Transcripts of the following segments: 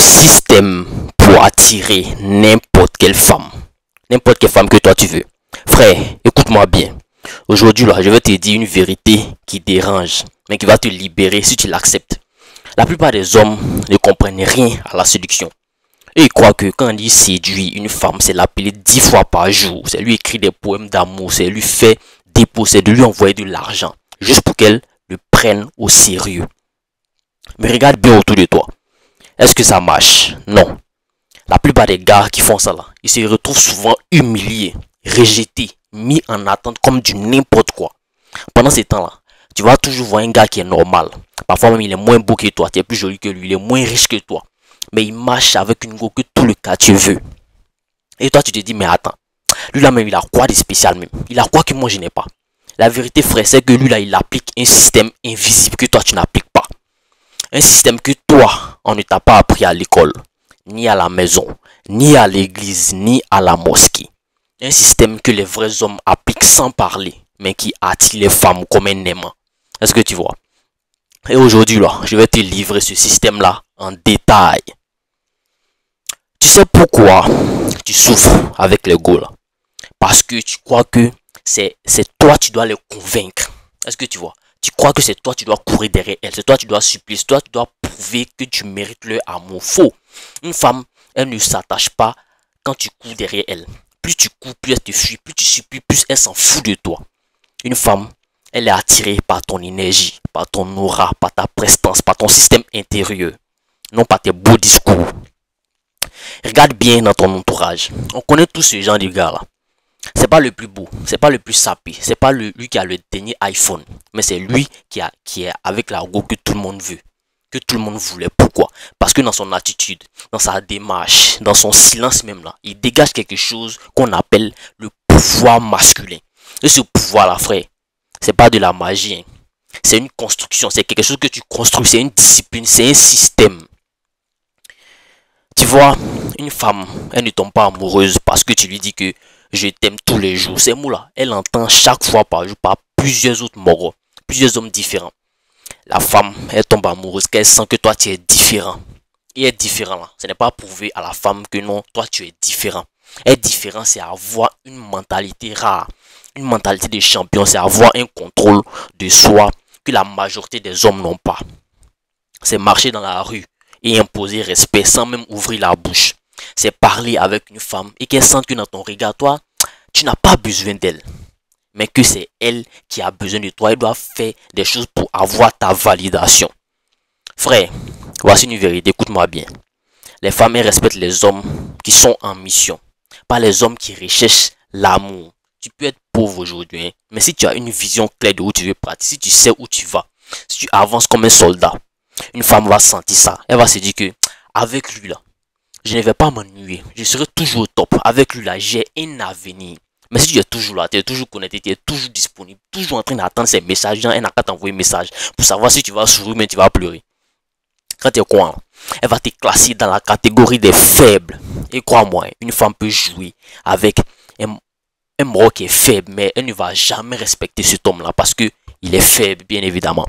système pour attirer n'importe quelle femme que toi tu veux. Frère, écoute-moi bien. Aujourd'hui là, je vais te dire une vérité qui dérange, mais qui va te libérer si tu l'acceptes. La plupart des hommes ne comprennent rien à la séduction. Et ils croient que quand il séduit une femme, c'est l'appeler 10 fois par jour, c'est lui écrire des poèmes d'amour, c'est lui faire dépôt, c'est de lui envoyer de l'argent, juste pour qu'elle le prenne au sérieux. Mais regarde bien autour de toi. Est-ce que ça marche? Non. La plupart des gars qui font ça là, ils se retrouvent souvent humiliés, rejetés, mis en attente comme du n'importe quoi. Pendant ces temps-là, tu vas toujours voir un gars qui est normal. Parfois même il est moins beau que toi, tu es plus joli que lui, il est moins riche que toi. Mais il marche avec une go que tout le quartier veut. Et toi tu te dis mais attends, lui là même il a quoi de spécial même? Il a quoi que moi je n'ai pas? La vérité frère c'est que lui là il applique un système invisible que toi tu n'appliques pas. Un système que toi on ne t'a pas appris à l'école, ni à la maison, ni à l'église, ni à la mosquée. Un système que les vrais hommes appliquent sans parler, mais qui attire les femmes comme un aimant. Est-ce que tu vois? Et aujourd'hui là, je vais te livrer ce système là en détail. Tu sais pourquoi tu souffres avec les go là? Parce que tu crois que c'est toi tu dois les convaincre. Est-ce que tu vois? Tu crois que c'est toi tu dois courir derrière elle, c'est toi tu dois supplier, c'est toi tu dois prouver que tu mérites leur amour. Faux. Une femme, elle ne s'attache pas quand tu cours derrière elle. Plus tu cours, plus elle te fuit, plus tu supplies, plus elle s'en fout de toi. Une femme, elle est attirée par ton énergie, par ton aura, par ta prestance, par ton système intérieur, non par tes beaux discours. Regarde bien dans ton entourage. On connaît tous ce genre de gars là. C'est pas le plus beau, c'est pas le plus sapé, c'est pas lui qui a le dernier iPhone, mais c'est lui qui est avec la go que tout le monde veut, que tout le monde voulait. Pourquoi? Parce que dans son attitude, dans sa démarche, dans son silence même là, il dégage quelque chose qu'on appelle le pouvoir masculin. Et ce pouvoir là, frère, c'est pas de la magie, hein. C'est une construction, c'est quelque chose que tu construis, c'est une discipline, c'est un système. Tu vois, une femme, elle ne tombe pas amoureuse parce que tu lui dis que je t'aime tous les jours. Ces mots-là, elle entend chaque fois par jour par plusieurs autres moros, plusieurs hommes différents. La femme, elle tombe amoureuse qu'elle sent que toi tu es différent. Et être différent là, ce n'est pas prouver à la femme que non, toi tu es différent. Être différent, c'est avoir une mentalité rare, une mentalité de champion, c'est avoir un contrôle de soi que la majorité des hommes n'ont pas. C'est marcher dans la rue et imposer respect sans même ouvrir la bouche. C'est parler avec une femme et qu'elle sente que dans ton regard, toi, tu n'as pas besoin d'elle, mais que c'est elle qui a besoin de toi. Elle doit faire des choses pour avoir ta validation. Frère, voici une vérité, écoute-moi bien. Les femmes, elles respectent les hommes qui sont en mission, pas les hommes qui recherchent l'amour. Tu peux être pauvre aujourd'hui, hein, mais si tu as une vision claire de où tu veux partir, si tu sais où tu vas, si tu avances comme un soldat, une femme va sentir ça. Elle va se dire que avec lui là, je ne vais pas m'ennuyer. Je serai toujours au top. Avec lui là, j'ai un avenir. Mais si tu es toujours là, tu es toujours connecté, tu es toujours disponible, toujours en train d'attendre ces messages, elle n'a qu'à t'envoyer un message pour savoir si tu vas sourire, mais tu vas pleurer. Quand tu es quoi, elle va te classer dans la catégorie des faibles. Et crois-moi, une femme peut jouer avec un mort qui est faible, mais elle ne va jamais respecter cet homme-là parce que il est faible, bien évidemment.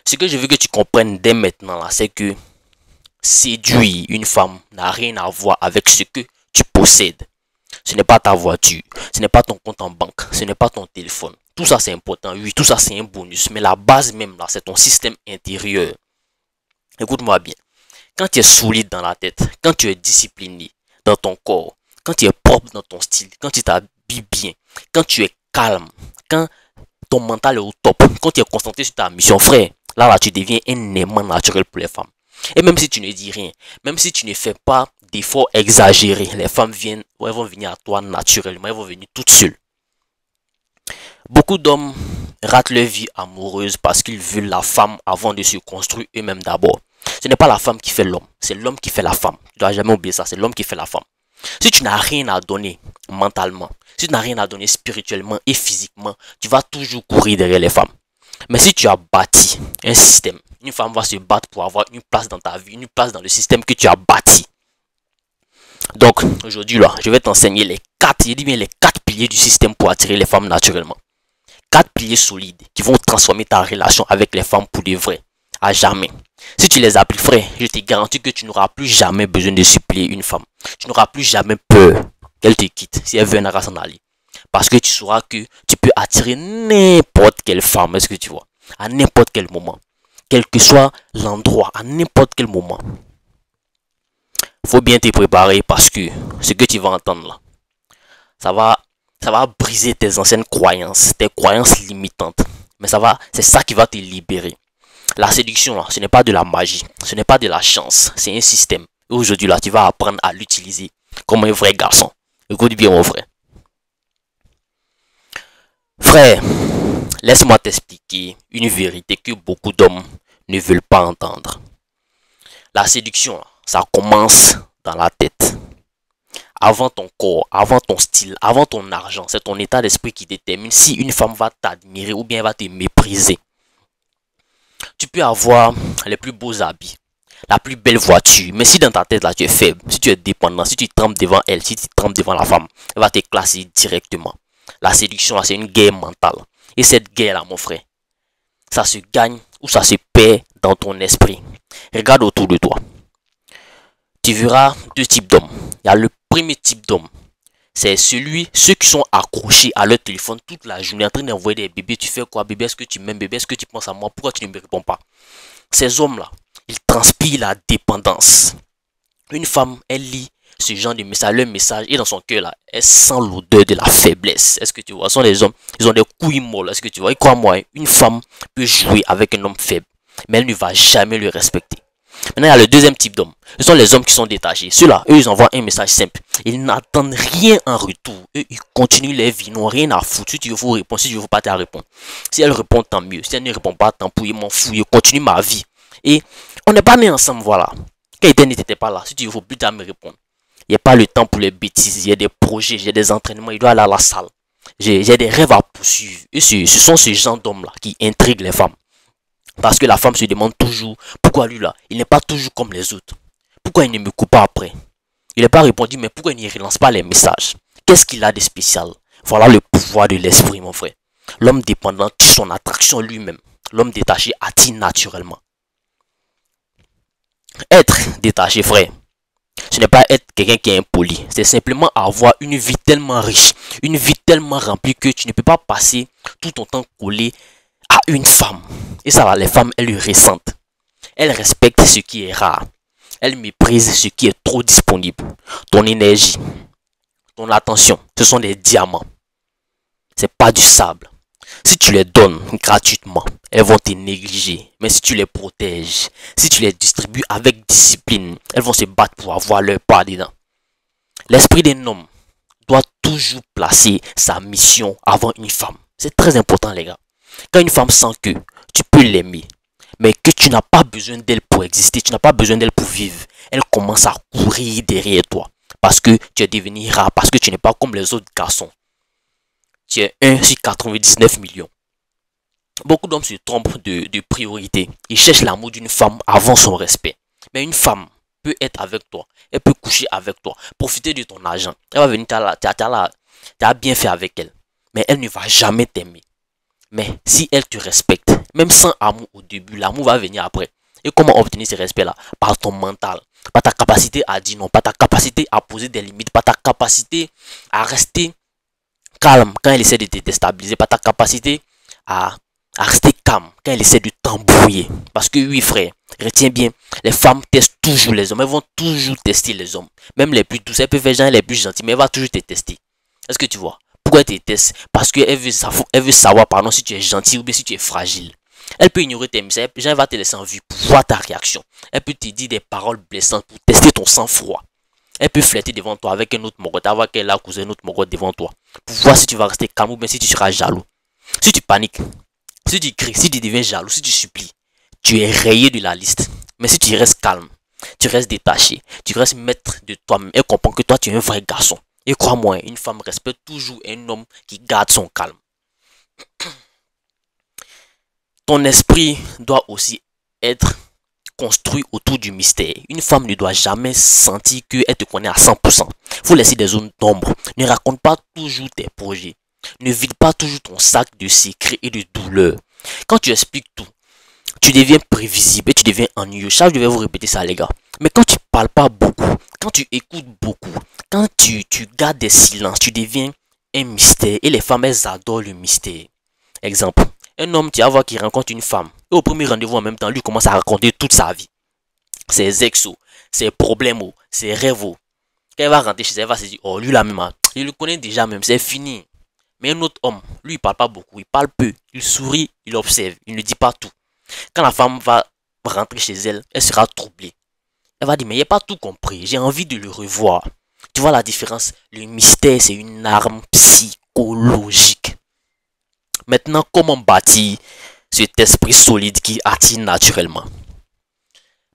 Ce que je veux que tu comprennes dès maintenant là, c'est que séduire une femme n'a rien à voir avec ce que tu possèdes. Ce n'est pas ta voiture, ce n'est pas ton compte en banque, ce n'est pas ton téléphone. Tout ça c'est important, oui, tout ça c'est un bonus. Mais la base même là, c'est ton système intérieur. Écoute-moi bien. Quand tu es solide dans la tête, quand tu es discipliné dans ton corps, quand tu es propre dans ton style, quand tu t'habilles bien, quand tu es calme, quand ton mental est au top, quand tu es concentré sur ta mission, frère, là tu deviens un aimant naturel pour les femmes. Et même si tu ne dis rien, même si tu ne fais pas d'efforts exagérés, les femmes elles vont venir à toi naturellement, elles vont venir toutes seules. Beaucoup d'hommes ratent leur vie amoureuse parce qu'ils veulent la femme avant de se construire eux-mêmes d'abord. Ce n'est pas la femme qui fait l'homme, c'est l'homme qui fait la femme. Tu dois jamais oublier ça, c'est l'homme qui fait la femme. Si tu n'as rien à donner mentalement, si tu n'as rien à donner spirituellement et physiquement, tu vas toujours courir derrière les femmes. Mais si tu as bâti un système, une femme va se battre pour avoir une place dans ta vie, une place dans le système que tu as bâti. Donc, aujourd'hui, là, je vais t'enseigner les 4 piliers du système pour attirer les femmes naturellement. 4 piliers solides qui vont transformer ta relation avec les femmes pour de vrai. À jamais. Si tu les appliques, frère, je te garantis que tu n'auras plus jamais besoin de supplier une femme. Tu n'auras plus jamais peur qu'elle te quitte si elle veut un s'en aller. Parce que tu sauras que tu peux attirer n'importe quelle femme, est-ce que tu vois, à n'importe quel moment. Quel que soit l'endroit, à n'importe quel moment. Faut bien te préparer parce que ce que tu vas entendre là, ça va briser tes anciennes croyances, tes croyances limitantes. Mais c'est ça qui va te libérer. La séduction là, ce n'est pas de la magie, ce n'est pas de la chance, c'est un système. Et aujourd'hui là, tu vas apprendre à l'utiliser comme un vrai garçon. Écoute bien mon frère. Frère, laisse-moi t'expliquer une vérité que beaucoup d'hommes ne veulent pas entendre. La séduction, ça commence dans la tête. Avant ton corps, avant ton style, avant ton argent, c'est ton état d'esprit qui détermine si une femme va t'admirer ou bien va te mépriser. Tu peux avoir les plus beaux habits, la plus belle voiture, mais si dans ta tête là tu es faible, si tu es dépendant, si tu trembles devant elle, si tu trembles devant la femme, elle va te classer directement. La séduction là, c'est une guerre mentale. Et cette guerre là, mon frère, ça se gagne ou ça se perd dans ton esprit. Regarde autour de toi. Tu verras deux types d'hommes. Il y a le premier type d'homme. C'est ceux qui sont accrochés à leur téléphone toute la journée en train d'envoyer des bébés. Tu fais quoi, bébé? Est-ce que tu m'aimes, bébé? Est-ce que tu penses à moi? Pourquoi tu ne me réponds pas? Ces hommes-là, ils transpirent la dépendance. Une femme, elle lit ce genre de message, leur message, et dans son cœur là, elle sent l'odeur de la faiblesse. Est-ce que tu vois? Ce sont les hommes, ils ont des couilles molles. Est-ce que tu vois? Et crois-moi, une femme peut jouer avec un homme faible, mais elle ne va jamais le respecter. Maintenant, il y a le deuxième type d'hommes. Ce sont les hommes qui sont détachés. Ceux-là, eux, ils envoient un message simple. Ils n'attendent rien en retour. Eux, ils continuent leur vie. Ils n'ont rien à foutre. Si tu veux répondre, si tu veux pas te répondre. Si elle répond, tant mieux. Si elle ne répond pas, tant pis, m'en fous. Je continue ma vie. Et on n'est pas nés ensemble, voilà. Quand Eden n'était pas là, si tu veux plus tard me répondre. Il n'y a pas le temps pour les bêtises. Il y a des projets, j'ai des entraînements. Il doit aller à la salle. J'ai des rêves à poursuivre. Et ce sont ce genre d'hommes-là qui intriguent les femmes. Parce que la femme se demande toujours, pourquoi lui là, il n'est pas toujours comme les autres. Pourquoi il ne me coupe pas après? Il n'est pas répondu, mais pourquoi il ne relance pas les messages? Qu'est-ce qu'il a de spécial? Voilà le pouvoir de l'esprit, mon frère. L'homme dépendant tue son attraction lui-même. L'homme détaché attire naturellement. Être détaché, frère, ce n'est pas être quelqu'un qui est impoli. C'est simplement avoir une vie tellement riche, une vie tellement remplie que tu ne peux pas passer tout ton temps collé à une femme. Et ça là, les femmes, elles le ressentent. Elles respectent ce qui est rare. Elles méprisent ce qui est trop disponible. Ton énergie, ton attention, ce sont des diamants. C'est pas du sable. Si tu les donnes gratuitement, elles vont te négliger. Mais si tu les protèges, si tu les distribues avec discipline, elles vont se battre pour avoir leur part dedans. L'esprit d'un homme doit toujours placer sa mission avant une femme. C'est très important, les gars. Quand une femme sent que tu peux l'aimer, mais que tu n'as pas besoin d'elle pour exister, tu n'as pas besoin d'elle pour vivre, elle commence à courir derrière toi. Parce que tu es devenu rare, parce que tu n'es pas comme les autres garçons. Tu es 1 sur 99 millions. Beaucoup d'hommes se trompent de priorité. Ils cherchent l'amour d'une femme avant son respect. Mais une femme peut être avec toi. Elle peut coucher avec toi. Profiter de ton argent. Elle va venir, tu as bien fait avec elle. Mais elle ne va jamais t'aimer. Mais si elle te respecte, même sans amour au début, l'amour va venir après. Et comment obtenir ce respect-là? Par ton mental. Par ta capacité à dire non. Par ta capacité à poser des limites. Par ta capacité à rester calme quand elle essaie de te déstabiliser. Par ta capacité à rester calme quand elle essaie de t'embrouiller. Parce que oui, frère, retiens bien, les femmes testent toujours les hommes. Elles vont toujours tester les hommes. Même les plus douces, elles peuvent faire gens les plus gentils, mais elle va toujours te tester. Est-ce que tu vois? Pourquoi elle te teste? Parce qu'elle veut savoir, pardon, si tu es gentil ou bien si tu es fragile. Elle peut ignorer tes messages, elle va te laisser en vue pour voir ta réaction. Elle peut te dire des paroles blessantes pour tester ton sang-froid. Elle peut flirter devant toi avec un autre mogote, avoir qu'elle a causé un autre mogote devant toi. Pour voir si tu vas rester calme ou bien si tu seras jaloux. Si tu paniques, si tu cries, si tu deviens jaloux, si tu supplies, tu es rayé de la liste. Mais si tu restes calme, tu restes détaché, tu restes maître de toi-même, elle comprend que toi tu es un vrai garçon. Et crois-moi, une femme respecte toujours un homme qui garde son calme. Ton esprit doit aussi être construit autour du mystère. Une femme ne doit jamais sentir qu'elle te connaît à 100%. Il faut laisser des zones d'ombre. Ne raconte pas toujours tes projets. Ne vide pas toujours ton sac de secrets et de douleurs. Quand tu expliques tout, tu deviens prévisible et tu deviens ennuyeux. Ça, je vais vous répéter ça, les gars. Mais quand tu parles pas beaucoup, quand tu écoutes beaucoup, quand tu gardes des silences, tu deviens un mystère. Et les femmes, elles adorent le mystère. Exemple, un homme, tu vas voir qu'il rencontre une femme. Et au premier rendez-vous, en même temps, lui commence à raconter toute sa vie. Ses exos, ses problèmes, ses rêves. Quand elle va rentrer chez elle, elle va se dire, oh, lui là même, je le connais déjà même, c'est fini. Mais un autre homme, lui, il parle pas beaucoup, il parle peu, il sourit, il observe, il ne dit pas tout. Quand la femme va rentrer chez elle, elle sera troublée. Elle va dire, mais il n'a pas tout compris, j'ai envie de le revoir. Tu vois la différence? Le mystère, c'est une arme psychologique. Maintenant, comment bâtir cet esprit solide qui attire naturellement?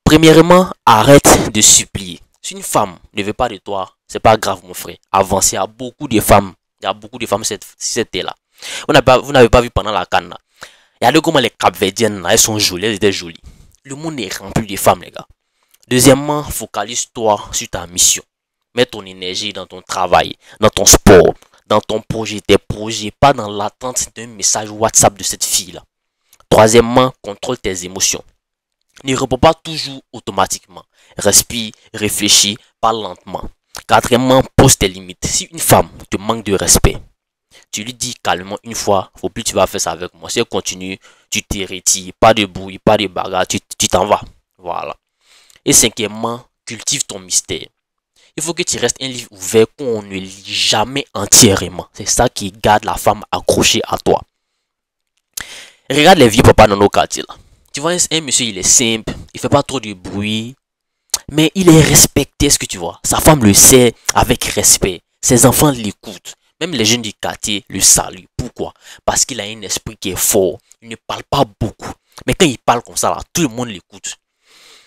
Premièrement, arrête de supplier. Si une femme ne veut pas de toi, c'est pas grave, mon frère. Avance, il y a beaucoup de femmes. Il y a beaucoup de femmes cette là. Vous n'avez pas vu pendant la canne. Regardez comment les Capverdiennes, elles sont jolies, elles étaient jolies. Le monde est rempli de femmes, les gars. Deuxièmement, focalise-toi sur ta mission. Mets ton énergie dans ton travail, dans ton sport, dans ton projet, tes projets, pas dans l'attente d'un message WhatsApp de cette fille-là. Troisièmement, contrôle tes émotions. Ne réponds pas toujours automatiquement. Respire, réfléchis, parle lentement. Quatrièmement, pose tes limites. Si une femme te manque de respect, tu lui dis calmement une fois, faut plus tu vas faire ça avec moi. Si elle continue, tu te retires, pas de bruit, pas de bagarre, tu t'en vas. Voilà. Et cinquièmement, cultive ton mystère. Il faut que tu restes un livre ouvert qu'on ne lit jamais entièrement. C'est ça qui garde la femme accrochée à toi. Regarde les vieux papas dans nos quartiers là. Tu vois, un monsieur, il est simple, il fait pas trop de bruit, mais il est respecté, ce que tu vois. Sa femme le sait avec respect. Ses enfants l'écoutent. Même les jeunes du quartier le saluent. Pourquoi? Parce qu'il a un esprit qui est fort. Il ne parle pas beaucoup. Mais quand il parle comme ça, là, tout le monde l'écoute.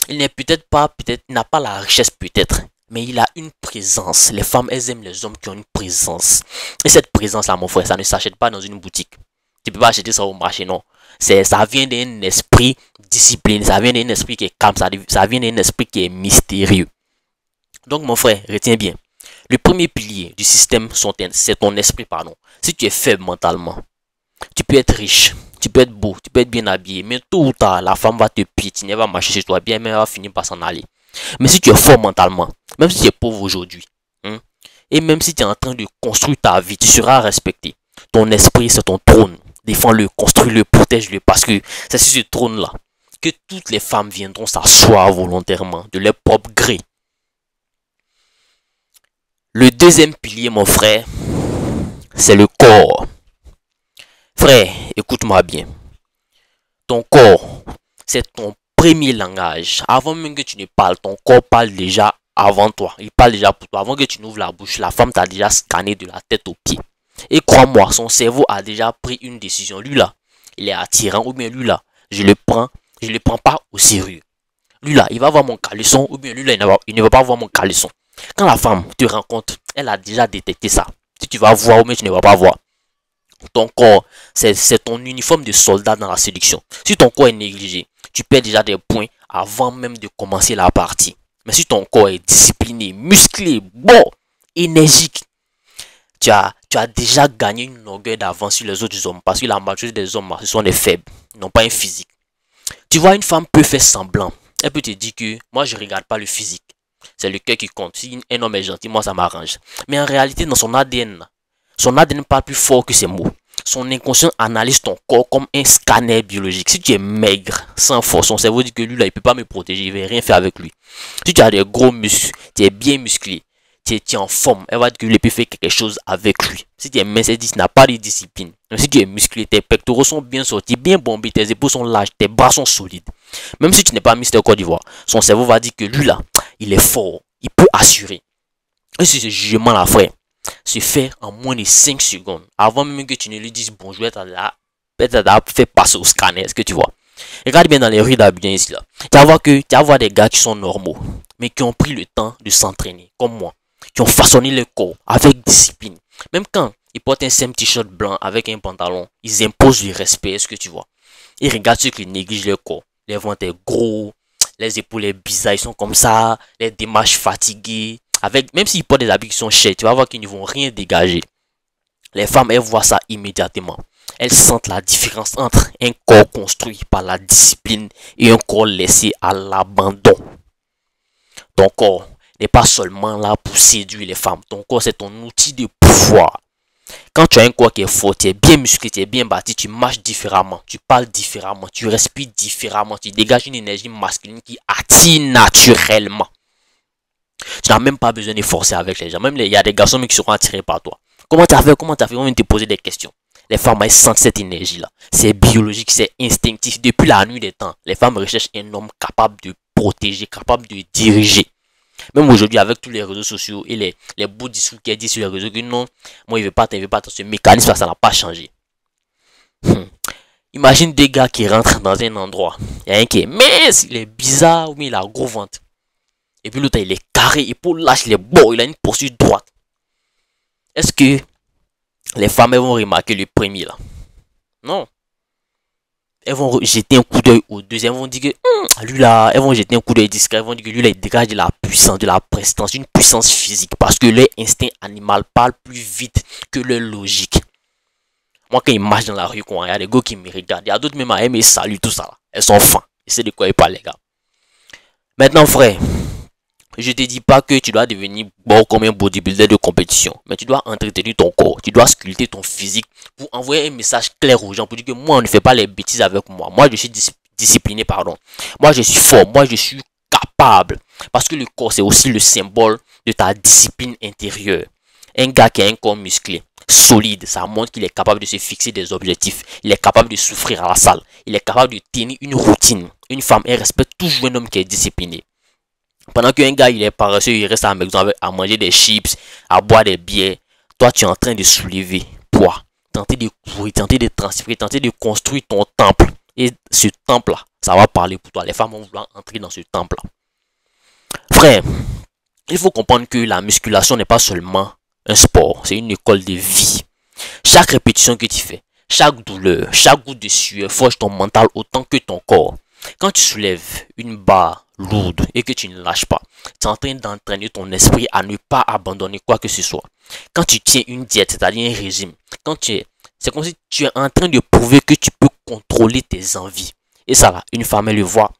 Il n'est peut-être pas, il n'a pas la richesse peut-être, mais il a une présence. Les femmes, elles aiment les hommes qui ont une présence. Et cette présence-là, mon frère, ça ne s'achète pas dans une boutique. Tu peux pas acheter ça au marché, non. Ça vient d'un esprit discipliné, ça vient d'un esprit qui est calme, ça vient d'un esprit qui est mystérieux. Donc, mon frère, retiens bien. Le premier pilier du système, c'est ton esprit, pardon. Si tu es faible mentalement, tu peux être riche, tu peux être beau, tu peux être bien habillé, mais tôt ou tard, la femme va te piétiner, elle va marcher chez toi bien, mais elle va finir par s'en aller. Mais si tu es fort mentalement, même si tu es pauvre aujourd'hui, et même si tu es en train de construire ta vie, tu seras respecté. Ton esprit, c'est ton trône. Défends-le, construis-le, protège-le, parce que c'est sur ce trône-là que toutes les femmes viendront s'asseoir volontairement, de leur propre gré. Le deuxième pilier, mon frère, c'est le corps. Frère, écoute-moi bien. Ton corps, c'est ton premier langage. Avant même que tu ne parles, ton corps parle déjà avant toi. Il parle déjà pour toi. Avant que tu n'ouvres la bouche, la femme t'a déjà scanné de la tête aux pieds. Et crois-moi, son cerveau a déjà pris une décision. Lui là, il est attirant, ou bien lui là, je le prends pas au sérieux. Lui là, il va voir mon caleçon, ou bien lui là, il ne va pas voir mon caleçon. Quand la femme te rencontre, elle a déjà détecté ça. Si tu vas voir, ou bien tu ne vas pas voir. Ton corps, c'est ton uniforme de soldat dans la séduction. Si ton corps est négligé, tu perds déjà des points avant même de commencer la partie. Mais si ton corps est discipliné, musclé, bon, énergique, tu as déjà gagné une longueur d'avance sur les autres hommes. Parce que la majorité des hommes, ce sont des faibles. Ils n'ont pas un physique. Tu vois, une femme peut faire semblant. Elle peut te dire que moi, je ne regarde pas le physique. C'est le cœur qui compte. Si un homme est gentil, moi, ça m'arrange. Mais en réalité, dans son ADN parle plus fort que ses mots. Son inconscient analyse ton corps comme un scanner biologique. Si tu es maigre, sans force, son cerveau dit que lui, là, il ne peut pas me protéger. Il ne va rien faire avec lui. Si tu as des gros muscles, tu es bien musclé, tu es en forme, elle va dire que lui peut faire quelque chose avec lui. Si tu es mince, elle dit qu'il n'a pas de discipline. Mais si tu es musclé, tes pectoraux sont bien sortis, bien bombés, tes épaules sont larges, tes bras sont solides. Même si tu n'es pas Mister Côte d'Ivoire, son cerveau va dire que lui là, il est fort, il peut assurer. Et si ce jugement là, frère, se fait en moins de 5 secondes, avant même que tu ne lui dises bonjour, peut-être fait passer au scanner, est-ce que tu vois? Regarde bien dans les rues d'Abidjan ici là. Tu vas voir des gars qui sont normaux, mais qui ont pris le temps de s'entraîner, comme moi, qui ont façonné le corps avec discipline. Même quand ils portent un simple t-shirt blanc avec un pantalon, ils imposent du respect, est-ce que tu vois? Ils regardent ceux qui négligent leur corps. Les ventres est gros, les épaules est bizarres, ils sont comme ça, les démarches fatiguées. Même s'ils portent des habits qui sont chers, tu vas voir qu'ils ne vont rien dégager. Les femmes, elles voient ça immédiatement. Elles sentent la différence entre un corps construit par la discipline et un corps laissé à l'abandon. Ton corps n'est pas seulement là pour séduire les femmes. Ton corps, c'est ton outil de pouvoir. Quand tu as un corps qui est fort, tu es bien musclé, tu es bien bâti, tu marches différemment, tu parles différemment, tu respires différemment, tu dégages une énergie masculine qui attire naturellement. Tu n'as même pas besoin de forcer avec les gens. Même il y a des garçons qui seront attirés par toi. Comment tu as fait? Comment tu as fait? On vient te poser des questions. Les femmes, elles sentent cette énergie-là. C'est biologique, c'est instinctif. Depuis la nuit des temps, les femmes recherchent un homme capable de protéger, capable de diriger. Même aujourd'hui, avec tous les réseaux sociaux et les beaux discours qui est dit sur les réseaux, que non, moi, il ne veut pas, ce mécanisme, ça n'a pas changé. Imagine des gars qui rentrent dans un endroit. Il y a un qui est mince, il est bizarre, mais il a gros ventre. Et puis l'autre, il est carré, il peut lâcher les bords, il a une posture droite. Est-ce que les femmes elles vont remarquer le premier là? Non. Elles vont jeter un coup d'œil au deuxième, elles vont dire que lui là, elles vont jeter un coup d'œil discret, elles vont dire que lui là, il dégage de la puissance, de la prestance, une puissance physique, parce que leur instinct animal parle plus vite que leur logique. Moi, quand ils marchent dans la rue, il y a des gars qui me regardent, il y a d'autres même à aimer saluent tout ça là. Elles sont fins. Et c'est de quoi ils parlent, les gars. Maintenant, frère, je te dis pas que tu dois devenir bon comme un bodybuilder de compétition, mais tu dois entretenir ton corps, tu dois sculpter ton physique pour envoyer un message clair aux gens, pour dire que moi, on ne fait pas les bêtises avec moi. Moi, je suis discipliné, pardon. Moi, je suis fort, moi, je suis capable. Parce que le corps, c'est aussi le symbole de ta discipline intérieure. Un gars qui a un corps musclé, solide, ça montre qu'il est capable de se fixer des objectifs. Il est capable de souffrir à la salle. Il est capable de tenir une routine. Une femme, elle respecte toujours un homme qui est discipliné. Pendant qu'un gars, il est paresseux, il reste à la maison à manger des chips, à boire des bières. Toi, tu es en train de soulever poids, tenter de courir, tenter de transpirer, tenter de construire ton temple. Et ce temple-là, ça va parler pour toi. Les femmes vont vouloir entrer dans ce temple-là. Frère, il faut comprendre que la musculation n'est pas seulement un sport, c'est une école de vie. Chaque répétition que tu fais, chaque douleur, chaque goutte de sueur forge ton mental autant que ton corps. Quand tu soulèves une barre lourde et que tu ne lâches pas, tu es en train d'entraîner ton esprit à ne pas abandonner quoi que ce soit. Quand tu tiens une diète, c'est-à-dire un régime, c'est comme si tu es en train de prouver que tu peux contrôler tes envies. Et ça là, une femme, elle le voit.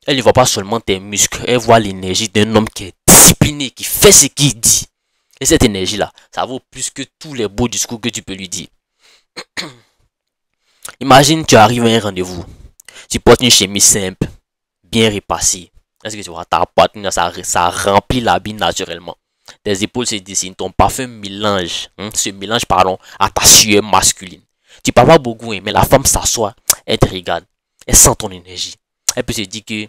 Elle ne voit pas seulement tes muscles, elle voit l'énergie d'un homme qui est discipliné, qui fait ce qu'il dit. Et cette énergie-là, ça vaut plus que tous les beaux discours que tu peux lui dire. Imagine, tu arrives à un rendez-vous. Tu portes une chemise simple, bien repassée. Est-ce que tu vois, ta poitrine, ça remplit l'habit naturellement. Tes épaules se dessinent, ton parfum se mélange à ta sueur masculine. Tu parles pas beaucoup, mais la femme s'assoit, elle te regarde, elle sent ton énergie. Elle peut se dire que,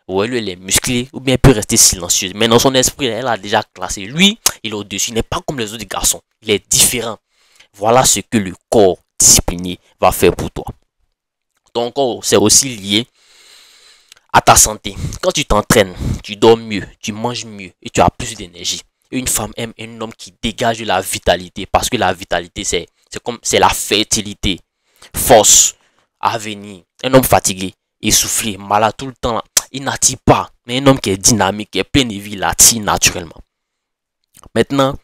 ouais, lui, elle est musclée, ou bien elle peut rester silencieuse. Mais dans son esprit, elle a déjà classé. Lui, il est au-dessus, il n'est pas comme les autres garçons. Il est différent. Voilà ce que le corps discipliné va faire pour toi. Ton corps, c'est aussi lié à ta santé. Quand tu t'entraînes, tu dors mieux, tu manges mieux et tu as plus d'énergie. Une femme aime un homme qui dégage de la vitalité, parce que la vitalité, c'est la fertilité, force, avenir. Un homme fatigué, essoufflé, malade tout le temps, il n'attire pas. Mais un homme qui est dynamique, qui est plein de vie, il attire naturellement. Maintenant,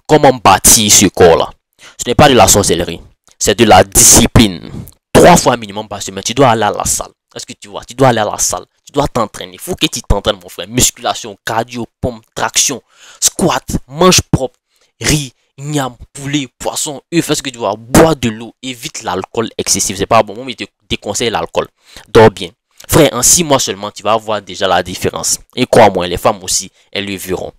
comment bâtir ce corps-là? Ce n'est pas de la sorcellerie, c'est de la discipline. 3 fois minimum par semaine, tu dois aller à la salle. Est-ce que tu vois? Tu dois aller à la salle. Tu dois t'entraîner. Il faut que tu t'entraînes, mon frère. Musculation, cardio, pompe, traction, squat, manche propre, riz, igname, poulet, poisson, œuf. Est-ce que tu vois? Bois de l'eau. Évite l'alcool excessif. C'est pas bon. Moi, je te déconseille l'alcool. Dors bien. Frère, en 6 mois seulement, tu vas voir déjà la différence. Et crois-moi, les femmes aussi, elles le verront.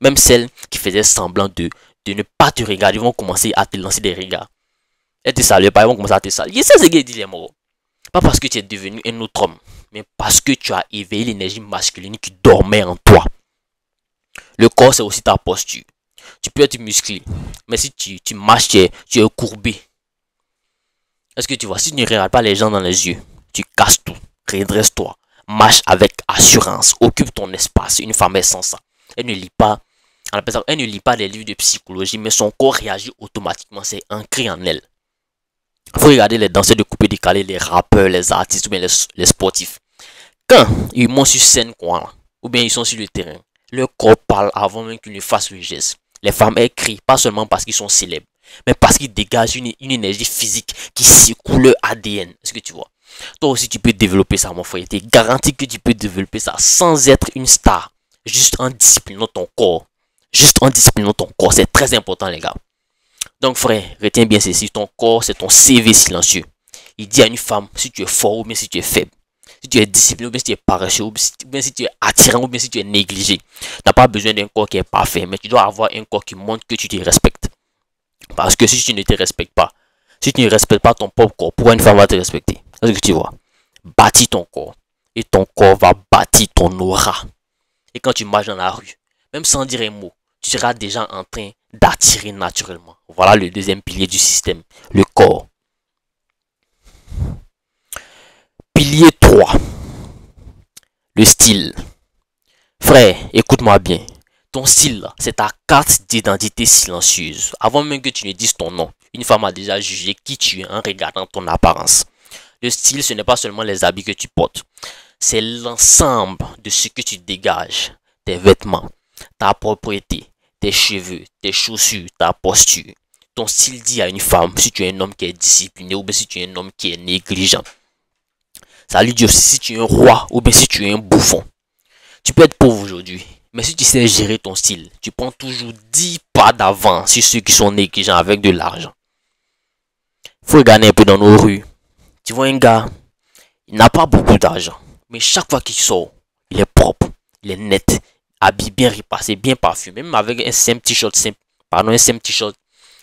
Même celles qui faisaient semblant de ne pas te regarder, vont commencer à te lancer des regards. Elles te saluent pas, elles vont commencer à te saluer. C'est ce qu'il dit les mots. Pas parce que tu es devenu un autre homme, mais parce que tu as éveillé l'énergie masculine qui dormait en toi. Le corps, c'est aussi ta posture. Tu peux être musclé, mais si tu marches, tu es courbé. Est-ce que tu vois? Si tu ne regardes pas les gens dans les yeux, tu casses tout. Redresse-toi. Marche avec assurance. Occupe ton espace. Une femme est sans ça. Elle ne lit pas. Elle ne lit pas les livres de psychologie, mais son corps réagit automatiquement. C'est ancré en elle. Il faut regarder les danseurs de coupé décalé, les rappeurs, les artistes ou bien les sportifs. Quand ils montent sur scène, ou bien ils sont sur le terrain, leur corps parle avant même qu'ils ne fassent le geste. Les femmes, elles crient pas seulement parce qu'ils sont célèbres, mais parce qu'il dégage une énergie physique qui secoue le ADN. Est-ce que tu vois? Toi aussi, tu peux développer ça, mon frère. Il t'est garanti que tu peux développer ça sans être une star. Juste en disciplinant ton corps. Juste en disciplinant ton corps. C'est très important, les gars. Donc, frère, retiens bien ceci. Ton corps, c'est ton CV silencieux. Il dit à une femme si tu es fort ou bien si tu es faible. Si tu es discipliné ou bien si tu es paresseux, ou bien si tu es attirant ou bien si tu es négligé. Tu n'as pas besoin d'un corps qui est parfait, mais tu dois avoir un corps qui montre que tu te respectes. Parce que si tu ne te respectes pas, si tu ne respectes pas ton propre corps, pourquoi une femme va te respecter? Est-ce que tu vois? Bâtis ton corps. Et ton corps va bâtir ton aura. Et quand tu marches dans la rue, même sans dire un mot, tu seras déjà en train d'attirer naturellement. Voilà le deuxième pilier du système, le corps. Pilier 3. Le style. Frère, écoute-moi bien. Ton style, c'est ta carte d'identité silencieuse. Avant même que tu ne dises ton nom, une femme a déjà jugé qui tu es en regardant ton apparence. Le style, ce n'est pas seulement les habits que tu portes. C'est l'ensemble de ce que tu dégages. Tes vêtements, ta propriété, tes cheveux, tes chaussures, ta posture. Ton style dit à une femme si tu es un homme qui est discipliné ou bien si tu es un homme qui est négligent. Ça lui dit aussi si tu es un roi ou bien si tu es un bouffon. Tu peux être pauvre aujourd'hui, mais si tu sais gérer ton style, tu prends toujours 10 pas d'avance sur ceux qui sont négligents avec de l'argent. Il faut regarder un peu dans nos rues. Tu vois un gars, il n'a pas beaucoup d'argent, mais chaque fois qu'il sort, il est propre, il est net, habillé bien repassé, bien parfumé, même avec un simple t-shirt un simple t-shirt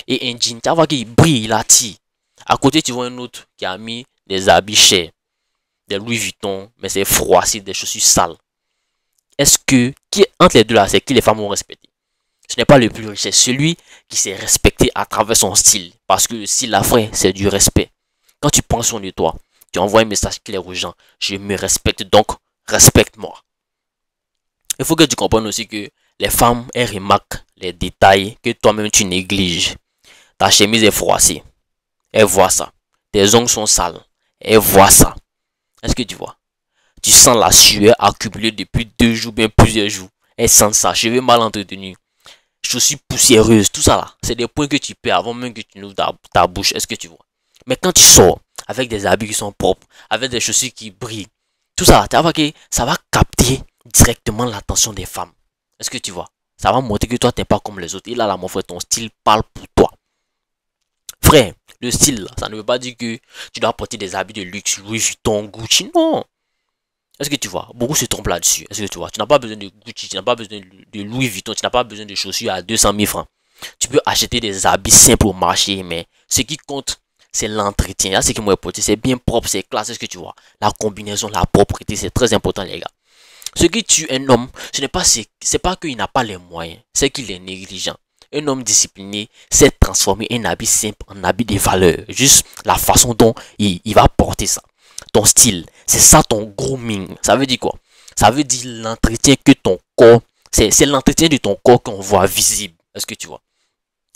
et un jean. Tu vois qu'il brille, il attire. À côté, tu vois un autre qui a mis des habits chers, des Louis Vuitton, mais c'est froissé, des chaussures sales. Est-ce que, entre les deux là, c'est qui les femmes vont respecter? Ce n'est pas le plus riche, c'est celui qui s'est respecté à travers son style. Parce que le style, la vraie, c'est du respect. Quand tu prends soin de toi, tu envoies un message clair aux gens. Je me respecte, donc respecte-moi. Il faut que tu comprennes aussi que les femmes, elles remarquent les détails que toi-même tu négliges. Ta chemise est froissée. Elles voient ça. Tes ongles sont sales. Elles voient ça. Est-ce que tu vois? Tu sens la sueur accumulée depuis 2 jours, bien plusieurs jours. Elles sentent ça. Cheveux mal entretenus. Chaussures poussiéreuses. Tout ça là. C'est des points que tu perds avant même que tu n'ouvres ta bouche. Est-ce que tu vois? Mais quand tu sors avec des habits qui sont propres, avec des chaussures qui brillent, tout ça, tu vois que ça va capter directement l'attention des femmes. Est-ce que tu vois? Ça va montrer que toi, tu n'es pas comme les autres. Et là, mon frère, ton style parle pour toi. Frère, le style, ça ne veut pas dire que tu dois porter des habits de luxe, Louis Vuitton, Gucci. Non. Est-ce que tu vois? Beaucoup se trompent là-dessus. Est-ce que tu vois? Tu n'as pas besoin de Gucci, tu n'as pas besoin de Louis Vuitton, tu n'as pas besoin de chaussures à 200 000 francs. Tu peux acheter des habits simples au marché, mais ce qui compte, c'est l'entretien. Là, c'est qui moi porté, c'est bien propre, c'est classe. Est-ce que tu vois? La combinaison, la propreté, c'est très important, les gars. Ce qui tue un homme, ce n'est pas, c'est pas qu'il n'a pas les moyens, c'est qu'il est négligent. Un homme discipliné sait transformer un habit simple en habit de valeur. Juste la façon dont il va porter ça. Ton style, c'est ça ton grooming. Ça veut dire quoi? Ça veut dire l'entretien que ton corps, c'est l'entretien de ton corps qu'on voit visible. Est-ce que tu vois?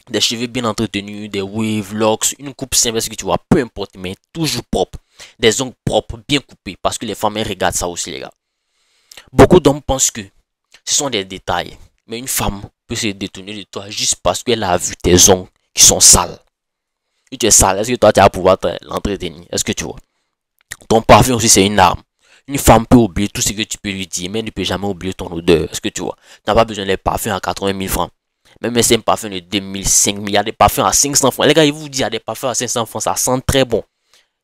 Des cheveux bien entretenus, des wave locks, une coupe simple, est-ce que tu vois? Peu importe, mais toujours propre. Des ongles propres, bien coupés. Parce que les femmes, elles regardent ça aussi, les gars. Beaucoup d'hommes pensent que ce sont des détails. Mais une femme peut se détourner de toi juste parce qu'elle a vu tes ongles qui sont sales. Si tu es sale, est-ce que toi tu vas pouvoir l'entretenir? Est-ce que tu vois? Ton parfum aussi c'est une arme. Une femme peut oublier tout ce que tu peux lui dire, mais elle ne peut jamais oublier ton odeur. Est-ce que tu vois? Tu n'as pas besoin des parfums à 80 000 francs. Même si c'est un parfum de 2000, 5000, il y a des parfums à 500 francs. Les gars, ils vous disent il y a des parfums à 500 francs, ça sent très bon.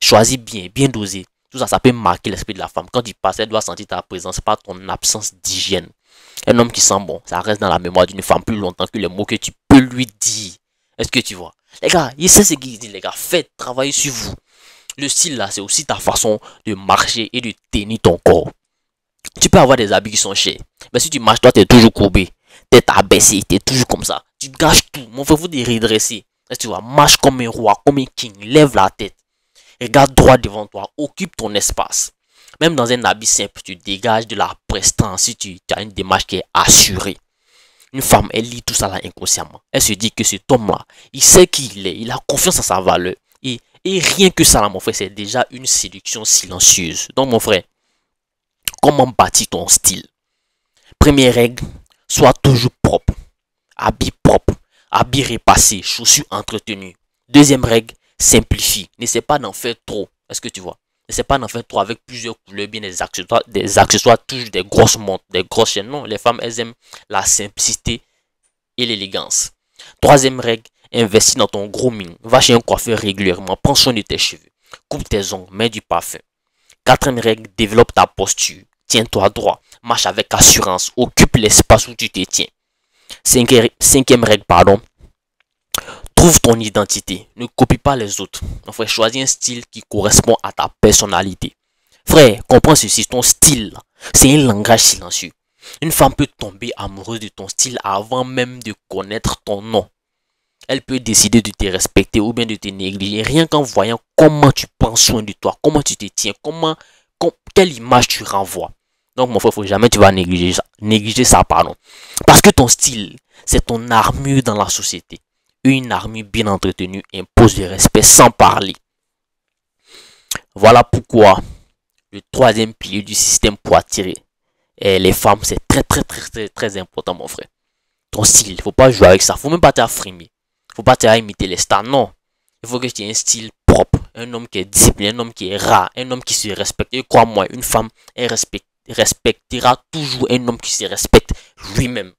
Choisis bien, bien dosé. Tout ça, ça peut marquer l'esprit de la femme. Quand il passe, elle doit sentir ta présence, pas ton absence d'hygiène. Un homme qui sent bon, ça reste dans la mémoire d'une femme plus longtemps que les mots que tu peux lui dire. Est-ce que tu vois? Les gars, il sait ce qu'il dit, les gars. Faites travailler sur vous. Le style là, c'est aussi ta façon de marcher et de tenir ton corps. Tu peux avoir des habits qui sont chers. Mais si tu marches, toi, tu es toujours courbé. Tête abaissée, tu es toujours comme ça. Tu gâches tout. Mon frère, faut te redresser. Est-ce que tu vois? Marche comme un roi, comme un king. Lève la tête. Regarde droit devant toi. Occupe ton espace. Même dans un habit simple, tu dégages de la prestance si tu as une démarche qui est assurée. Une femme, elle lit tout ça là inconsciemment. Elle se dit que cet homme-là, il sait qui il est. Il a confiance en sa valeur. Et rien que ça là, mon frère, c'est déjà une séduction silencieuse. Donc, mon frère, comment bâtir ton style? Première règle, sois toujours propre. Habille propre. habits repassés, chaussures entretenues. Deuxième règle, simplifie. N'essaie pas d'en faire trop. Est-ce que tu vois? N'essaie pas d'en faire trop avec plusieurs couleurs, bien des accessoires, toujours des grosses montres, des grosses chaînes. Non, les femmes, elles aiment la simplicité et l'élégance. Troisième règle, investis dans ton grooming. Va chez un coiffeur régulièrement, prends soin de tes cheveux, coupe tes ongles, mets du parfum. Quatrième règle, développe ta posture. Tiens-toi droit, marche avec assurance, occupe l'espace où tu te tiens. Cinquième règle, pardon. Trouve ton identité, ne copie pas les autres. Enfin, choisis un style qui correspond à ta personnalité. Frère, comprends ceci, ton style, c'est un langage silencieux. Une femme peut tomber amoureuse de ton style avant même de connaître ton nom. Elle peut décider de te respecter ou bien de te négliger rien qu'en voyant comment tu prends soin de toi, comment tu te tiens, quelle image tu renvoies. Donc mon frère, faut jamais tu vas négliger ça, pardon. Parce que ton style, c'est ton armure dans la société. Une armure bien entretenue impose le respect sans parler. Voilà pourquoi le troisième pilier du système pour attirer les femmes, c'est très important, mon frère. Ton style, il ne faut pas jouer avec ça. Il ne faut même pas t'affirmer. Il ne faut pas imiter les stars, non. Il faut que tu aies un style propre. Un homme qui est discipliné, un homme qui est rare, un homme qui se respecte. Et crois-moi, une femme, elle respectera toujours un homme qui se respecte lui-même.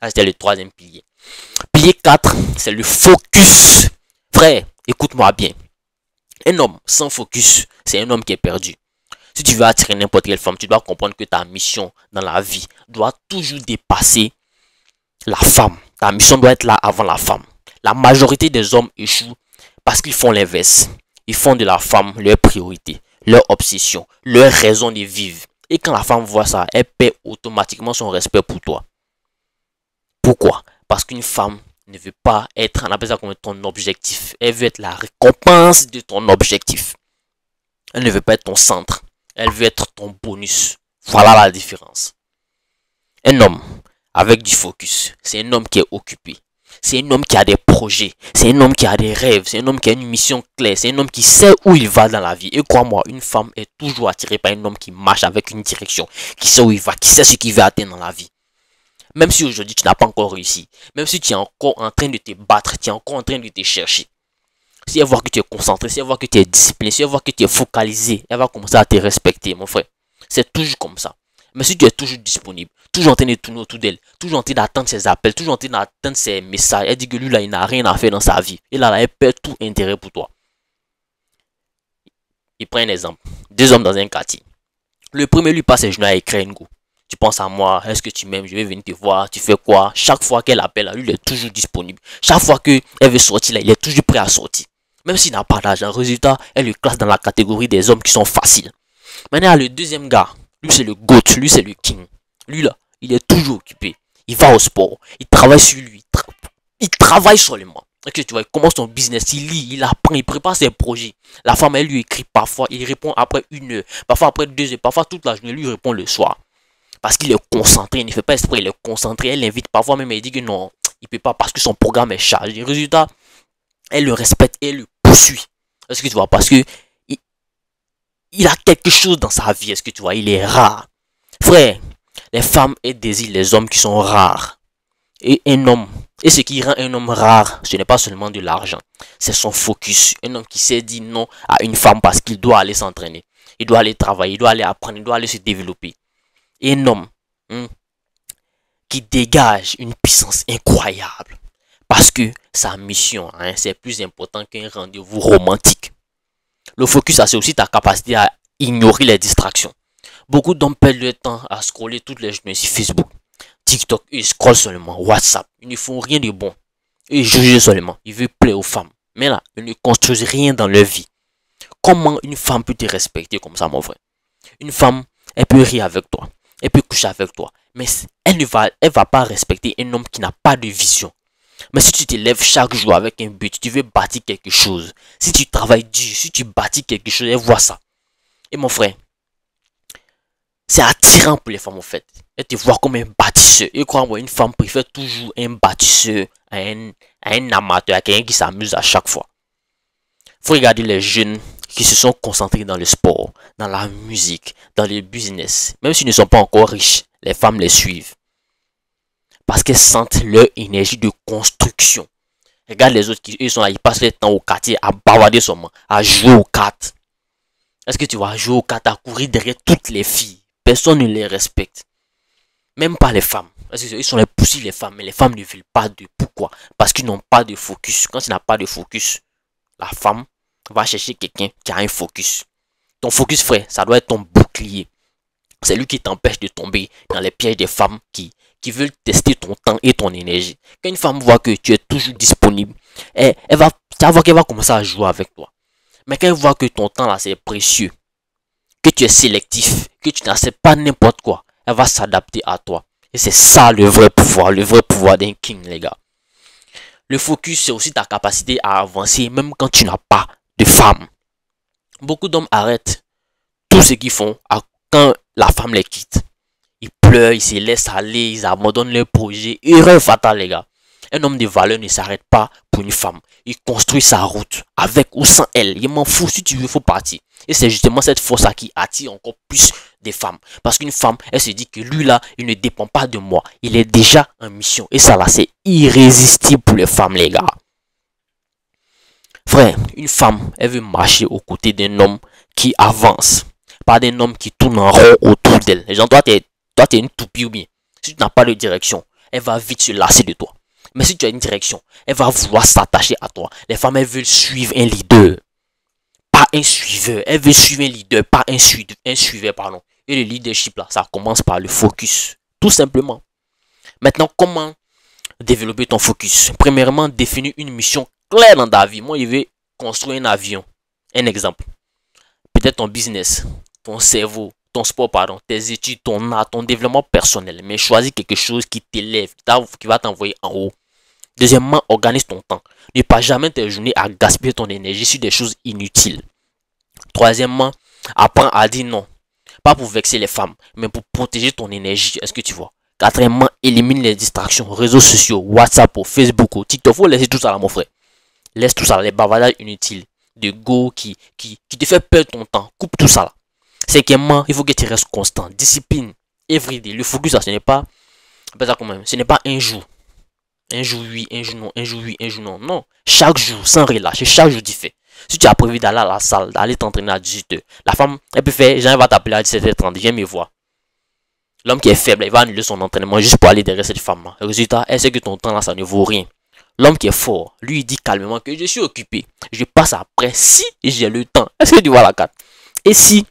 C'était le troisième pilier. Pilier 4, c'est le focus. Frère, écoute-moi bien. Un homme sans focus, c'est un homme qui est perdu. Si tu veux attirer n'importe quelle femme, tu dois comprendre que ta mission dans la vie doit toujours dépasser la femme. Ta mission doit être là avant la femme. La majorité des hommes échouent parce qu'ils font l'inverse. Ils font de la femme leur priorité, leur obsession, leur raison de vivre. Et quand la femme voit ça, elle perd automatiquement son respect pour toi. Pourquoi? Parce qu'une femme ne veut pas être, on appelle ça comme ton objectif. Elle veut être la récompense de ton objectif. Elle ne veut pas être ton centre. Elle veut être ton bonus. Voilà la différence. Un homme avec du focus, c'est un homme qui est occupé. C'est un homme qui a des projets. C'est un homme qui a des rêves. C'est un homme qui a une mission claire. C'est un homme qui sait où il va dans la vie. Et crois-moi, une femme est toujours attirée par un homme qui marche avec une direction, qui sait où il va, qui sait ce qu'il veut atteindre dans la vie. Même si aujourd'hui tu n'as pas encore réussi, même si tu es encore en train de te battre, tu es encore en train de te chercher. Si elle voit que tu es concentré, si elle voit que tu es discipliné, si elle voit que tu es focalisé, elle va commencer à te respecter, mon frère. C'est toujours comme ça. Mais si tu es toujours disponible, toujours en train de tourner autour d'elle, toujours en train d'attendre ses appels, toujours en train d'attendre ses messages, elle dit que lui là, il n'a rien à faire dans sa vie. Et là, elle perd tout intérêt pour toi. Il prend un exemple. Deux hommes dans un quartier. Le premier lui passe ses journées à écrire une go. Tu penses à moi, est-ce que tu m'aimes, je vais venir te voir, tu fais quoi? Chaque fois qu'elle appelle, lui, il est toujours disponible. Chaque fois qu'elle veut sortir, là, il est toujours prêt à sortir. Même s'il n'a pas d'argent, résultat, elle le classe dans la catégorie des hommes qui sont faciles. Maintenant, le deuxième gars, lui, c'est le GOAT, lui, c'est le king. Lui, là, il est toujours occupé. Il va au sport, il travaille sur lui, il travaille seulement. Ok, tu vois, il commence son business, il lit, il apprend, il prépare ses projets. La femme, elle lui écrit parfois, il répond après 1 heure, parfois après 2 heures, parfois toute la journée, il lui répond le soir. Parce qu'il est concentré, il ne fait pas exprès, il est concentré. Elle l'invite parfois même, elle dit que non, il ne peut pas parce que son programme est chargé. Résultat, elle le respecte et elle le poursuit. Est-ce que tu vois? Parce que il a quelque chose dans sa vie. Est-ce que tu vois? Il est rare. Frère, les femmes elles désirent les hommes qui sont rares. Et un homme, et ce qui rend un homme rare, ce n'est pas seulement de l'argent, c'est son focus. Un homme qui sait dire non à une femme parce qu'il doit aller s'entraîner. Il doit aller travailler, il doit aller apprendre, il doit aller se développer. Et un homme qui dégage une puissance incroyable. Parce que sa mission, c'est plus important qu'un rendez-vous romantique. Le focus, c'est aussi ta capacité à ignorer les distractions. Beaucoup d'hommes perdent leur temps à scroller toutes les journées sur Facebook, TikTok. Ils scrollent seulement, WhatsApp. Ils ne font rien de bon. Ils jugent seulement. Ils veulent plaire aux femmes. Mais là, ils ne construisent rien dans leur vie. Comment une femme peut te respecter comme ça, mon frère? Une femme, elle peut rire avec toi. Elle peut coucher avec toi. Mais elle ne va pas respecter un homme qui n'a pas de vision. Mais si tu te lèves chaque jour avec un but, tu veux bâtir quelque chose. Si tu travailles dur, si tu bâtis quelque chose, elle voit ça. Et mon frère, c'est attirant pour les femmes en fait. Elle te voit comme un bâtisseur. Et crois-moi, une femme préfère toujours un bâtisseur à un amateur, à quelqu'un qui s'amuse à chaque fois. Il faut regarder les jeunes qui se sont concentrés dans le sport, dans la musique, dans le business. Même s'ils ne sont pas encore riches, les femmes les suivent. Parce qu'elles sentent leur énergie de destruction. Regarde les autres qui ils sont là, ils passent leur temps au quartier à bavarder seulement, à jouer aux cartes. Est-ce que tu vas jouer aux cartes, à courir derrière toutes les filles? Personne ne les respecte. Même pas les femmes. Parce qu'ils sont les poussés les femmes, mais les femmes ne veulent pas de. Pourquoi? Parce qu'ils n'ont pas de focus. Quand tu n'as pas de focus, la femme va chercher quelqu'un qui a un focus. Ton focus, frère, ça doit être ton bouclier. C'est lui qui t'empêche de tomber dans les pièges des femmes qui veulent tester ton temps et ton énergie. Quand une femme voit que tu es toujours disponible, elle va savoir qu'elle va commencer à jouer avec toi. Mais quand elle voit que ton temps là c'est précieux, que tu es sélectif, que tu n'acceptes pas n'importe quoi, elle va s'adapter à toi. Et c'est ça le vrai pouvoir d'un king, les gars. Le focus, c'est aussi ta capacité à avancer même quand tu n'as pas de femme. Beaucoup d'hommes arrêtent tout ce qu'ils font quand la femme les quitte. Ils pleurent, ils se laissent aller, ils abandonnent leur projet. Erreur fatale, les gars. Un homme de valeur ne s'arrête pas pour une femme. Il construit sa route, avec ou sans elle. Il m'en fout, si tu veux, il faut partir. Et c'est justement cette force-là qui attire encore plus des femmes. Parce qu'une femme, elle se dit que lui là, il ne dépend pas de moi. Il est déjà en mission. Et ça là, c'est irrésistible pour les femmes, les gars. Frère, une femme, elle veut marcher aux côtés d'un homme qui avance. Pas d'un homme qui tourne en rond autour d'elle. Les gens, toi, t'es une toupie ou bien. Si tu n'as pas de direction, elle va vite se lasser de toi. Mais si tu as une direction, elle va vouloir s'attacher à toi. Les femmes, elles veulent suivre un leader. Pas un suiveur. Elles veulent suivre un leader, pas un suiveur, pardon. Et le leadership, là, ça commence par le focus. Tout simplement. Maintenant, comment développer ton focus? Premièrement, définir une mission claire dans ta vie. Moi, je vais construire un avion. Un exemple. Peut-être ton business, ton cerveau, ton sport, pardon, tes études, ton art, ton développement personnel. Mais choisis quelque chose qui t'élève, qui va t'envoyer en haut. Deuxièmement, organise ton temps. Ne pas jamais tes journées à gaspiller ton énergie sur des choses inutiles. Troisièmement, apprends à dire non. Pas pour vexer les femmes, mais pour protéger ton énergie. Est-ce que tu vois? Quatrièmement, élimine les distractions. Réseaux sociaux, WhatsApp, Facebook, TikTok. Faut laisser tout ça là, mon frère. Laisse tout ça là, les bavardages inutiles. De go qui te fait perdre ton temps. Coupe tout ça là. Cinquièmement, il faut que tu restes constant. Discipline. Everyday. Le focus, ce n'est pas. Ce n'est pas un jour. Un jour oui, un jour non, un jour oui, un jour non. Non. Chaque jour, sans relâcher, chaque jour tu fais. Si tu as prévu d'aller à la salle, d'aller t'entraîner à 18h, la femme, elle peut faire, Jean va t'appeler à 17h30, viens me voir. L'homme qui est faible, il va annuler son entraînement juste pour aller derrière cette femme-là. Le résultat, elle sait que ton temps là, ça ne vaut rien. L'homme qui est fort, lui, il dit calmement que je suis occupé. Je passe après si j'ai le temps. Est-ce que tu vois la carte? Et si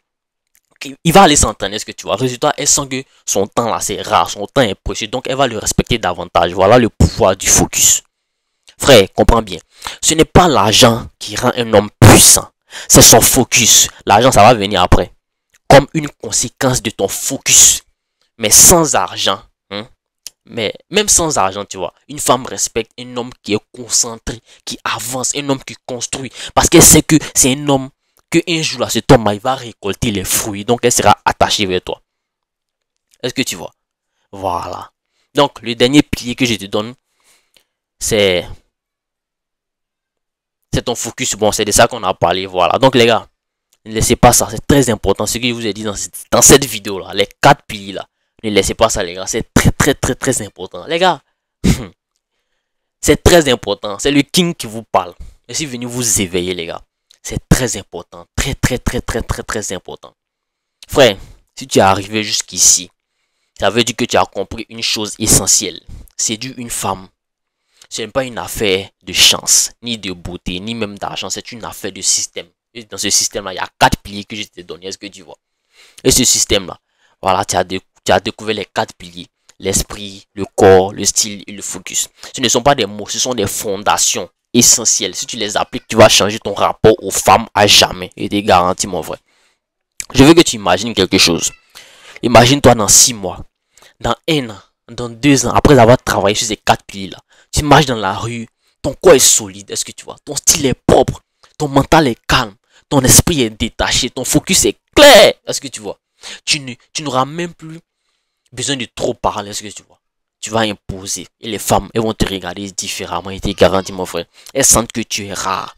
il va aller s'entraîner, est-ce que tu vois? Résultat, elle sent que son temps là c'est rare, son temps est précieux, donc elle va le respecter davantage. Voilà le pouvoir du focus. Frère, comprends bien. Ce n'est pas l'argent qui rend un homme puissant, c'est son focus. L'argent, ça va venir après, comme une conséquence de ton focus. Mais sans argent, mais même sans argent, tu vois, une femme respecte un homme qui est concentré, qui avance, un homme qui construit, parce qu'elle sait que c'est un homme que un jour là, cet homme il va récolter les fruits, donc elle sera attachée vers toi. Est-ce que tu vois? Voilà. Donc le dernier pilier que je te donne, c'est ton focus. Bon, c'est de ça qu'on a parlé. Voilà. Donc les gars, ne laissez pas ça, c'est très important. Ce que je vous ai dit dans cette vidéo là, les 4 piliers là, ne laissez pas ça les gars, c'est très important. Les gars, c'est très important. C'est le king qui vous parle. Je suis venu vous éveiller les gars. C'est très important. Très important. Frère, si tu es arrivé jusqu'ici, ça veut dire que tu as compris une chose essentielle. Séduire une femme, ce n'est pas une affaire de chance, ni de beauté, ni même d'argent. C'est une affaire de système. Et dans ce système-là, il y a 4 piliers que je t'ai donné. Est-ce que tu vois? Et ce système-là, voilà, tu as découvert les 4 piliers. L'esprit, le corps, le style et le focus. Ce ne sont pas des mots, ce sont des fondations essentielles. Si tu les appliques, tu vas changer ton rapport aux femmes à jamais. Et t'es garanti, mon frère. Je veux que tu imagines quelque chose. Imagine-toi dans 6 mois, dans 1 an, dans 2 ans, après avoir travaillé sur ces 4 piliers-là. Tu marches dans la rue, ton corps est solide, est-ce que tu vois? Ton style est propre, ton mental est calme, ton esprit est détaché, ton focus est clair, est-ce que tu vois? Tu n'auras même plus besoin de trop parler, est-ce que tu vois? Tu vas imposer et les femmes, elles vont te regarder différemment et te garantis, mon frère. Elles sentent que tu es rare,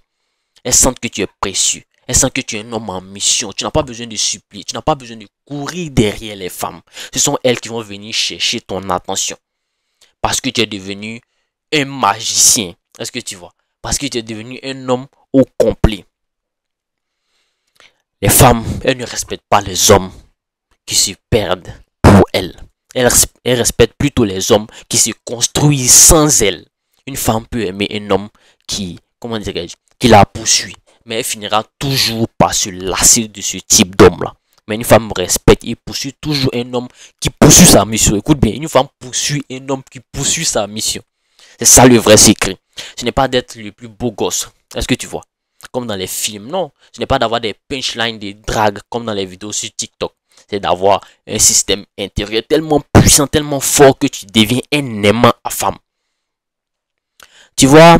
elles sentent que tu es précieux, elles sentent que tu es un homme en mission. Tu n'as pas besoin de supplier, tu n'as pas besoin de courir derrière les femmes. Ce sont elles qui vont venir chercher ton attention parce que tu es devenu un magicien. Est-ce que tu vois? Parce que tu es devenu un homme au complet. Les femmes, elles ne respectent pas les hommes qui se perdent pour elles. Elles respectent plutôt les hommes qui se construisent sans elles. Une femme peut aimer un homme qui, comment dirais-je, qui la poursuit. Mais elle finira toujours par se lasser de ce type d'homme-là. Mais une femme respecte et poursuit toujours un homme qui poursuit sa mission. Écoute bien, une femme poursuit un homme qui poursuit sa mission. C'est ça le vrai secret. Ce n'est pas d'être le plus beau gosse. Est-ce que tu vois? Comme dans les films, non. Ce n'est pas d'avoir des punchlines, des dragues comme dans les vidéos sur TikTok. C'est d'avoir un système intérieur tellement puissant, tellement fort que tu deviens un aimant à femme. Tu vois,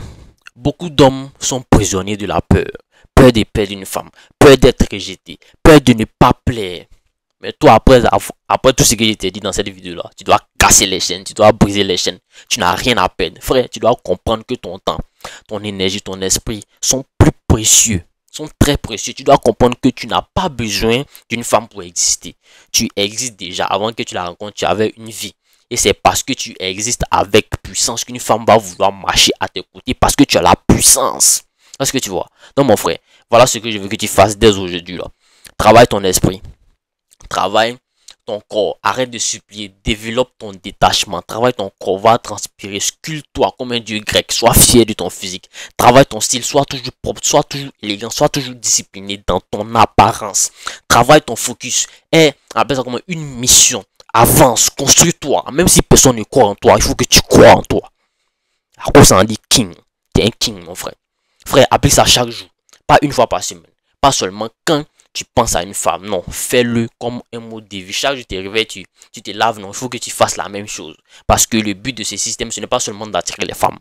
beaucoup d'hommes sont prisonniers de la peur. Peur de perdre une femme, peur d'être rejeté, peur de ne pas plaire. Mais toi, après tout ce que je t'ai dit dans cette vidéo-là, tu dois casser les chaînes, tu dois briser les chaînes. Tu n'as rien à perdre. Frère, tu dois comprendre que ton temps, ton énergie, ton esprit sont plus précieux, sont très précieux. Tu dois comprendre que tu n'as pas besoin d'une femme pour exister. Tu existes déjà. Avant que tu la rencontres, tu avais une vie. Et c'est parce que tu existes avec puissance qu'une femme va vouloir marcher à tes côtés parce que tu as la puissance. Est-ce que tu vois? Donc mon frère, voilà ce que je veux que tu fasses dès aujourd'hui là. Travaille ton esprit. Travaille ton corps. Arrête de supplier. Développe ton détachement. Travaille ton corps. Va transpirer. Sculpte-toi comme un dieu grec. Sois fier de ton physique. Travaille ton style. Sois toujours propre. Sois toujours élégant. Sois toujours discipliné dans ton apparence. Travaille ton focus. Et appelle ça comme une mission. Avance. Construis-toi. Même si personne ne croit en toi, il faut que tu crois en toi. À cause ça en dit king. T'es un king, mon frère. Frère, applique ça chaque jour. Pas une fois par semaine. Pas seulement quand tu penses à une femme. Non, fais-le comme un mode de vie. Chaque jour, tu te réveilles, tu te laves. Non, il faut que tu fasses la même chose. Parce que le but de ce système, ce n'est pas seulement d'attirer les femmes.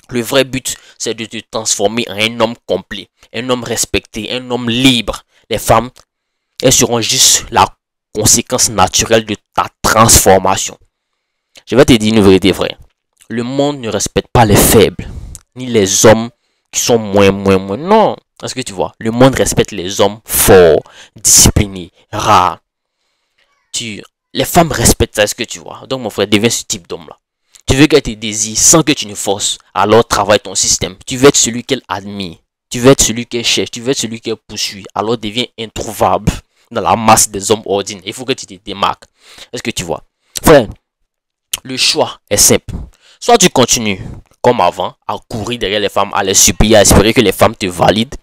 Le vrai but, c'est de te transformer en un homme complet. Un homme respecté, un homme libre. Les femmes, elles seront juste la conséquence naturelle de ta transformation. Je vais te dire une vérité, frère. Le monde ne respecte pas les faibles, ni les hommes qui sont moins. Non. Est-ce que tu vois? Le monde respecte les hommes forts, disciplinés, rares. Les femmes respectent ça, est-ce que tu vois? Donc mon frère, deviens ce type d'homme-là. Tu veux qu'elle te désire sans que tu ne forces. Alors travaille ton système. Tu veux être celui qu'elle admire. Tu veux être celui qu'elle cherche. Tu veux être celui qu'elle poursuit. Alors deviens introuvable dans la masse des hommes ordinaires. Il faut que tu te démarques. Est-ce que tu vois? Frère, le choix est simple. Soit tu continues comme avant à courir derrière les femmes, à les supplier, à espérer que les femmes te valident.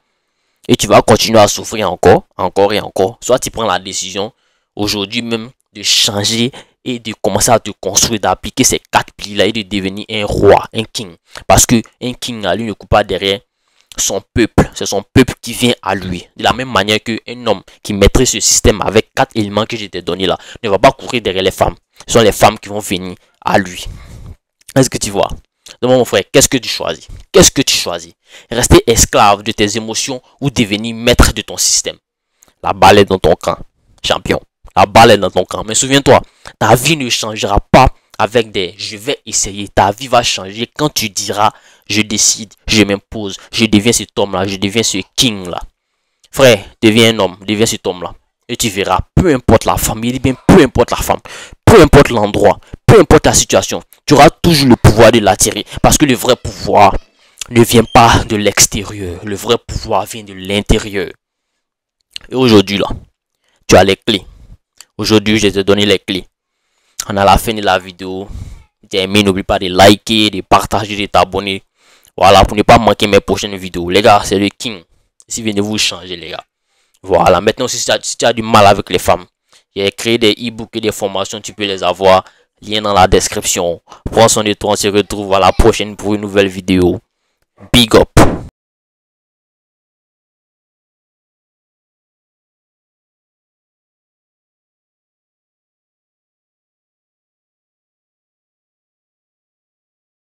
Et tu vas continuer à souffrir encore et encore. Soit tu prends la décision aujourd'hui même de changer et de commencer à te construire, d'appliquer ces 4 piliers-là et de devenir un roi, un king. Parce que un king, lui, ne court pas derrière son peuple. C'est son peuple qui vient à lui. De la même manière qu'un homme qui mettrait ce système avec 4 éléments que je t'ai donnés là, ne va pas courir derrière les femmes. Ce sont les femmes qui vont venir à lui. Est-ce que tu vois? Donc mon frère, qu'est-ce que tu choisis? Qu'est-ce que tu choisis? Rester esclave de tes émotions ou devenir maître de ton système? La balle est dans ton camp, champion. La balle est dans ton camp. Mais souviens-toi, ta vie ne changera pas avec des je vais essayer. Ta vie va changer quand tu diras je décide, je m'impose, je deviens cet homme-là, je deviens ce king-là. Frère, deviens un homme, deviens cet homme-là. Et tu verras, peu importe la femme, il dit bien peu importe la femme, peu importe l'endroit, peu importe la situation, tu auras toujours le pouvoir de l'attirer. Parce que le vrai pouvoir ne vient pas de l'extérieur. Le vrai pouvoir vient de l'intérieur. Et aujourd'hui, là, tu as les clés. Aujourd'hui, je vais te donner les clés. On a la fin de la vidéo. Si tu as aimé, n'oublie pas de liker, de partager, de t'abonner. Voilà, pour ne pas manquer mes prochaines vidéos. Les gars, c'est le king. Ici, venez vous changer, les gars. Voilà, maintenant, si tu as du mal avec les femmes, j'ai créé des e-books et des formations, tu peux les avoir. Lien dans la description. Prends soin de toi, on se retrouve à la prochaine pour une nouvelle vidéo. Big up.